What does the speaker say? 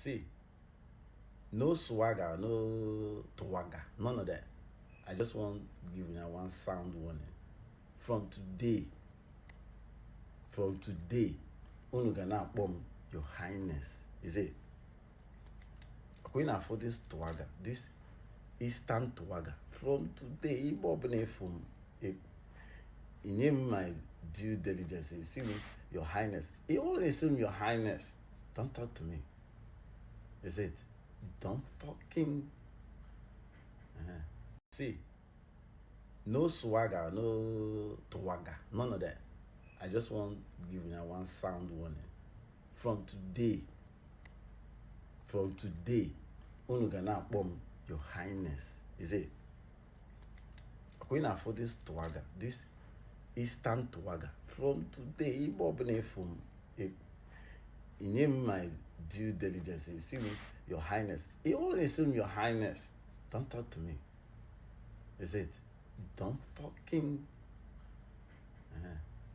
See, no swagger, no twaga, none of that. I just want to give you one sound warning. From today, unu gonna bomb your highness. Is it? Going for this twaga, this Eastern twaga. From today, from in my due diligence, you see me, your highness. You only see me, your highness. Don't talk to me. Is it? Don't fucking see. No swagger, no twaga, none of that. I just want to give you one sound warning. From today, unu gonna bomb your highness. Is it? Going for this twaga, this Eastern twaga. From today, from in my due diligence, you see me, your highness. You only see me, your highness. Don't talk to me. Is it? Don't fucking